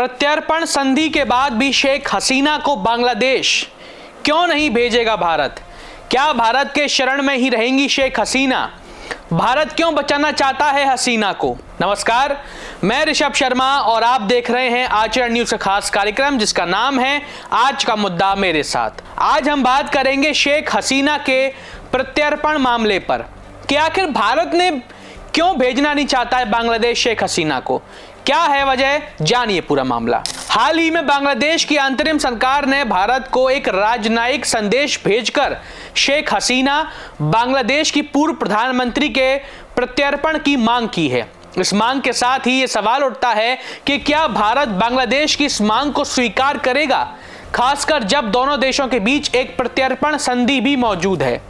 प्रत्यर्पण संधि के बाद भी शेख हसीना को बांग्लादेश क्यों नहीं भेजेगा भारत? क्या भारत के शरण में ही रहेंगी शेख हसीना? भारत क्यों बचाना चाहता है हसीना को? नमस्कार, मैं ऋषभ शर्मा और आप देख रहे हैं आचरण न्यूज का खास कार्यक्रम जिसका नाम है आज का मुद्दा मेरे साथ। आज हम बात करेंगे शेख हसीना के प्रत्यर्पण मामले पर कि आखिर भारत ने क्यों भेजना नहीं चाहता है बांग्लादेश शेख हसीना को। क्या है वजह, जानिए पूरा मामला। हाल ही में बांग्लादेश की अंतरिम सरकार ने भारत को एक राजनयिक संदेश भेजकर शेख हसीना बांग्लादेश की पूर्व प्रधानमंत्री के प्रत्यर्पण की मांग की है। इस मांग के साथ ही ये सवाल उठता है कि क्या भारत बांग्लादेश की इस मांग को स्वीकार करेगा, खासकर जब दोनों देशों के बीच एक प्रत्यर्पण संधि भी मौजूद है।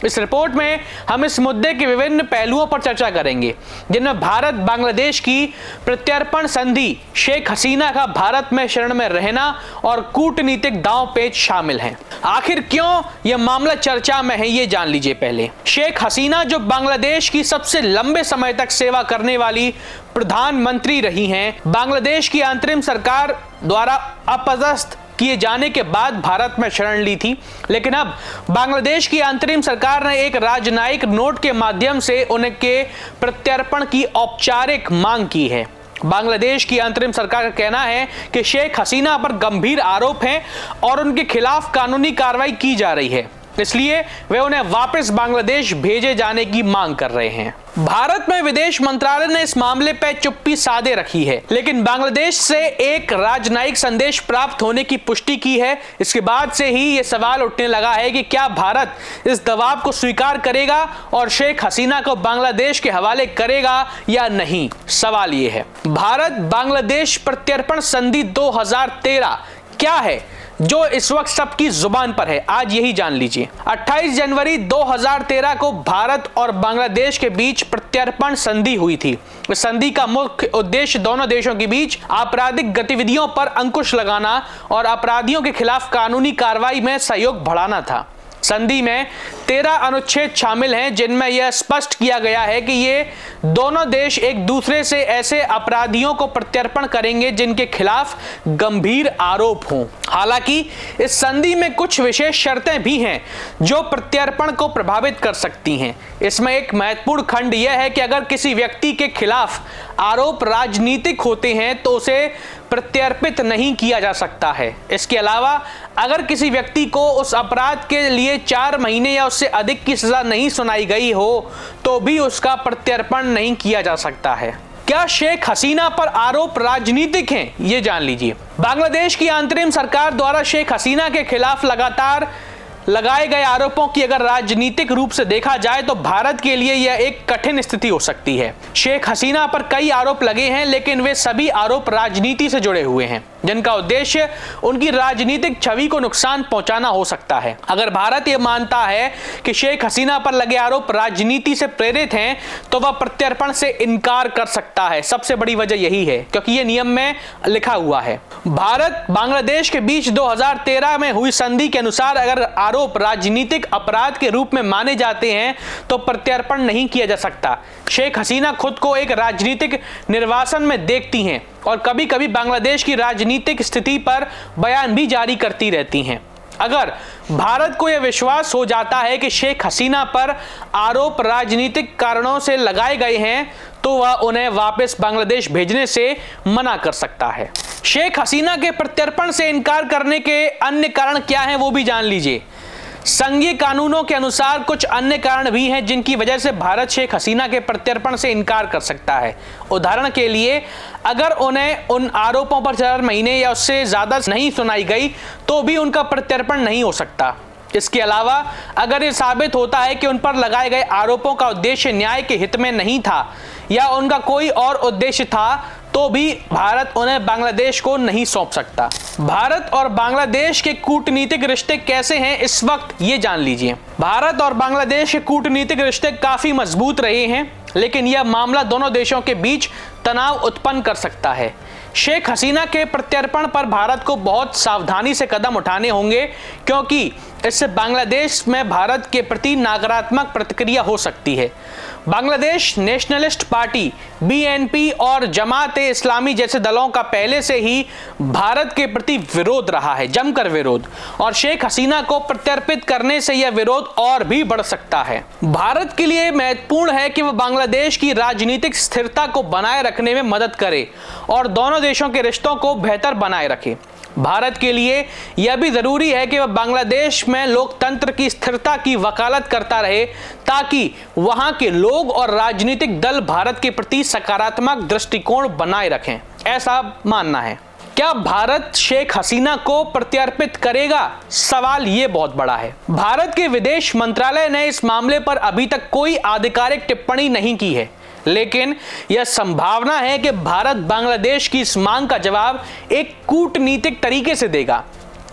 इस रिपोर्ट में हम इस मुद्दे के विभिन्न पहलुओं पर चर्चा करेंगे जिनमें भारत बांग्लादेश की प्रत्यर्पण संधि, शेख हसीना का भारत में शरण में रहना और कूटनीतिक दांव-पेच शामिल हैं। आखिर क्यों यह मामला चर्चा में है, ये जान लीजिए पहले। शेख हसीना जो बांग्लादेश की सबसे लंबे समय तक सेवा करने वाली प्रधानमंत्री रही हैं, बांग्लादेश की अंतरिम सरकार द्वारा अपदस्थ किए जाने के बाद भारत में शरण ली थी, लेकिन अब बांग्लादेश की अंतरिम सरकार ने एक राजनयिक नोट के माध्यम से उनके प्रत्यर्पण की औपचारिक मांग की है। बांग्लादेश की अंतरिम सरकार का कहना है कि शेख हसीना पर गंभीर आरोप हैं और उनके खिलाफ कानूनी कार्रवाई की जा रही है, इसलिए वे उन्हें वापस बांग्लादेश भेजे जाने की मांग कर रहे हैं। भारत में विदेश मंत्रालय ने इस मामले पर चुप्पी साधे रखी है, लेकिन बांग्लादेश से एक राजनयिक संदेश प्राप्त होने की पुष्टि की है। इसके बाद से ही ये सवाल उठने लगा है कि क्या भारत इस दबाव को स्वीकार करेगा और शेख हसीना को बांग्लादेश के हवाले करेगा या नहीं। सवाल ये है, भारत बांग्लादेश प्रत्यर्पण संधि 2013 क्या है जो इस वक्त सबकी जुबान पर है, आज यही जान लीजिए। 28 जनवरी 2013 को भारत और बांग्लादेश के बीच प्रत्यर्पण संधि हुई थी। इस संधि का मुख्य उद्देश्य दोनों देशों के बीच आपराधिक गतिविधियों पर अंकुश लगाना और अपराधियों के खिलाफ कानूनी कार्रवाई में सहयोग बढ़ाना था। संधि में 13 अनुच्छेद शामिल हैं जिनमें यह स्पष्ट किया गया है कि ये दोनों देश एक दूसरे से ऐसे अपराधियों को प्रत्यर्पण करेंगे जिनके खिलाफ गंभीर आरोप हों। हालांकि इस संधि में कुछ विशेष शर्तें भी हैं जो प्रत्यर्पण को प्रभावित कर सकती हैं। इसमें एक महत्वपूर्ण खंड यह है कि अगर किसी व्यक्ति के खिलाफ आरोप राजनीतिक होते हैं तो उसे प्रत्यर्पित नहीं किया जा सकता है। इसके अलावा अगर किसी व्यक्ति को उस अपराध के लिए 4 महीने या उससे अधिक की सजा नहीं सुनाई गई हो तो भी उसका प्रत्यर्पण नहीं किया जा सकता है। क्या शेख हसीना पर आरोप राजनीतिक हैं, ये जान लीजिए। बांग्लादेश की अंतरिम सरकार द्वारा शेख हसीना के खिलाफ लगातार लगाए गए आरोपों की अगर राजनीतिक रूप से देखा जाए तो भारत के लिए यह एक कठिन स्थिति हो सकती है। शेख हसीना पर कई आरोप लगे हैं, लेकिन वे सभी आरोप राजनीति से जुड़े हुए हैं जिनका उद्देश्य उनकी राजनीतिक छवि को नुकसान पहुंचाना हो सकता है। अगर भारत यह मानता है कि शेख हसीना पर लगे आरोप राजनीति से प्रेरित हैं तो वह प्रत्यर्पण से इनकार कर सकता है। सबसे बड़ी वजह यही है क्योंकि यह नियम में लिखा हुआ है। भारत बांग्लादेश के बीच 2013 में हुई संधि के अनुसार अगर आरोप राजनीतिक अपराध के रूप में माने जाते हैं तो प्रत्यर्पण नहीं किया जा सकता। शेख हसीना खुद को एक राजनीतिक निर्वासन में देखती हैं और कभी कभी बांग्लादेश की राजनीतिक स्थिति पर बयान भी जारी करती रहती हैं। अगर भारत को यह विश्वास हो जाता है कि शेख हसीना पर आरोप राजनीतिक कारणों से लगाए गए हैं तो वह उन्हें वापस बांग्लादेश भेजने से मना कर सकता है। शेख हसीना के प्रत्यर्पण से इनकार करने के अन्य कारण क्या हैं, वो भी जान लीजिए। संघीय कानूनों के अनुसार कुछ अन्य कारण भी हैं जिनकी वजह से भारत शेख हसीना के प्रत्यर्पण से इनकार कर सकता है। उदाहरण के लिए, अगर उन्हें उन आरोपों पर 4 महीने या उससे ज्यादा नहीं सुनाई गई तो भी उनका प्रत्यर्पण नहीं हो सकता। इसके अलावा अगर यह साबित होता है कि उन पर लगाए गए आरोपों का उद्देश्य न्याय के हित में नहीं था या उनका कोई और उद्देश्य था तो भी भारत उन्हें बांग्लादेश को नहीं सौंप सकता। भारत और बांग्लादेश के कूटनीतिक रिश्ते कैसे हैं इस वक्त, ये जान लीजिए। भारत और बांग्लादेश के कूटनीतिक रिश्ते काफी मजबूत रहे हैं, लेकिन यह मामला दोनों देशों के बीच तनाव उत्पन्न कर सकता है। शेख हसीना के प्रत्यर्पण पर भारत को बहुत सावधानी से कदम उठाने होंगे क्योंकि इससे बांग्लादेश में भारत के प्रति नकारात्मक प्रतिक्रिया हो सकती है। बांग्लादेश नेशनलिस्ट पार्टी बीएनपी और जमात-ए इस्लामी जैसे दलों का पहले से ही भारत के प्रति विरोध रहा है, जमकर विरोध, और शेख हसीना को प्रत्यर्पित करने से यह विरोध और भी बढ़ सकता है। भारत के लिए महत्वपूर्ण है कि वह बांग्लादेश की राजनीतिक स्थिरता को बनाए रखने में मदद करे और दोनों देशों के रिश्तों को बेहतर बनाए रखे। भारत के लिए यह भी जरूरी है कि वह बांग्लादेश में लोकतंत्र की स्थिरता की वकालत करता रहे ताकि वहां के लोग और राजनीतिक दल भारत के प्रति सकारात्मक दृष्टिकोण बनाए रखें, ऐसा मानना है। क्या भारत शेख हसीना को प्रत्यर्पित करेगा? सवाल यह बहुत बड़ा है। भारत के विदेश मंत्रालय ने इस मामले पर अभी तक कोई आधिकारिक टिप्पणी नहीं की है, लेकिन यह संभावना है कि भारत बांग्लादेश की इस मांग का जवाब एक कूटनीतिक तरीके से देगा।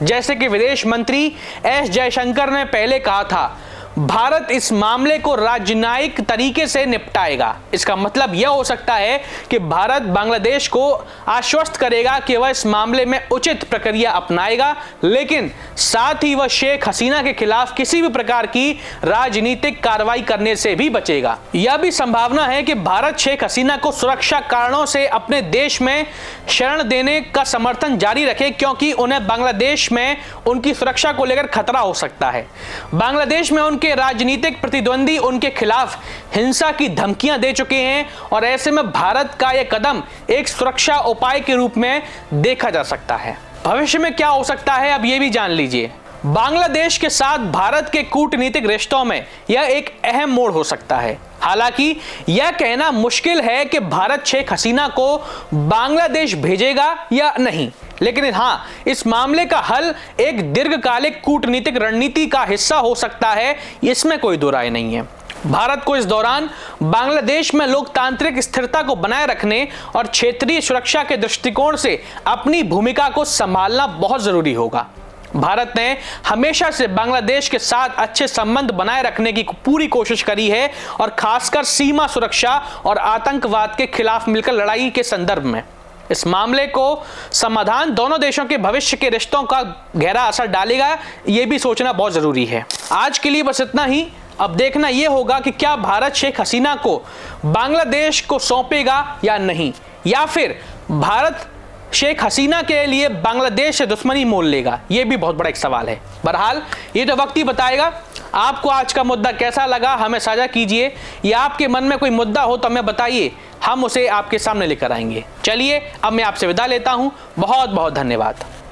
जैसे कि विदेश मंत्री एस जयशंकर ने पहले कहा था, भारत इस मामले को राजनयिक तरीके से निपटाएगा। इसका मतलब यह हो सकता है कि भारत बांग्लादेश को आश्वस्त करेगा कि वह इस मामले में उचित प्रक्रिया अपनाएगा, लेकिन साथ ही वह शेख हसीना के खिलाफ किसी भी प्रकार की राजनीतिक कार्रवाई करने से भी बचेगा। यह भी संभावना है कि भारत शेख हसीना को सुरक्षा कारणों से अपने देश में शरण देने का समर्थन जारी रखे, क्योंकि उन्हें बांग्लादेश में उनकी सुरक्षा को लेकर खतरा हो सकता है। बांग्लादेश में उनके राजनीतिक प्रतिद्वंदी उनके खिलाफ हिंसा की धमकियां दे चुके हैं और ऐसे में भारत का यह कदम एक सुरक्षा उपाय के रूप में देखा जा सकता है। भविष्य में क्या हो सकता है, अब यह भी जान लीजिए। बांग्लादेश के साथ भारत के कूटनीतिक रिश्तों में यह एक अहम मोड़ हो सकता है। हालांकि यह कहना मुश्किल है कि भारत शेख हसीना को बांग्लादेश भेजेगा या नहीं, लेकिन हाँ, इस मामले का हल एक दीर्घकालिक कूटनीतिक रणनीति का हिस्सा हो सकता है, इसमें कोई दो राय नहीं है। भारत को इस दौरान बांग्लादेश में लोकतांत्रिक स्थिरता को बनाए रखने और क्षेत्रीय सुरक्षा के दृष्टिकोण से अपनी भूमिका को संभालना बहुत जरूरी होगा। भारत ने हमेशा से बांग्लादेश के साथ अच्छे संबंध बनाए रखने की पूरी कोशिश करी है और खासकर सीमा सुरक्षा और आतंकवाद के खिलाफ मिलकर लड़ाई के संदर्भ में। इस मामले को समाधान दोनों देशों के भविष्य के रिश्तों का गहरा असर डालेगा, यह भी सोचना बहुत जरूरी है। आज के लिए बस इतना ही। अब देखना यह होगा कि क्या भारत शेख हसीना को बांग्लादेश को सौंपेगा या नहीं, या फिर भारत शेख हसीना के लिए बांग्लादेश से दुश्मनी मोल लेगा। यह भी बहुत बड़ा एक सवाल है। बहरहाल ये तो वक्त ही बताएगा। आपको आज का मुद्दा कैसा लगा हमें साझा कीजिए, या आपके मन में कोई मुद्दा हो तो हमें बताइए, हम उसे आपके सामने लेकर आएंगे। चलिए अब मैं आपसे विदा लेता हूं। बहुत बहुत धन्यवाद।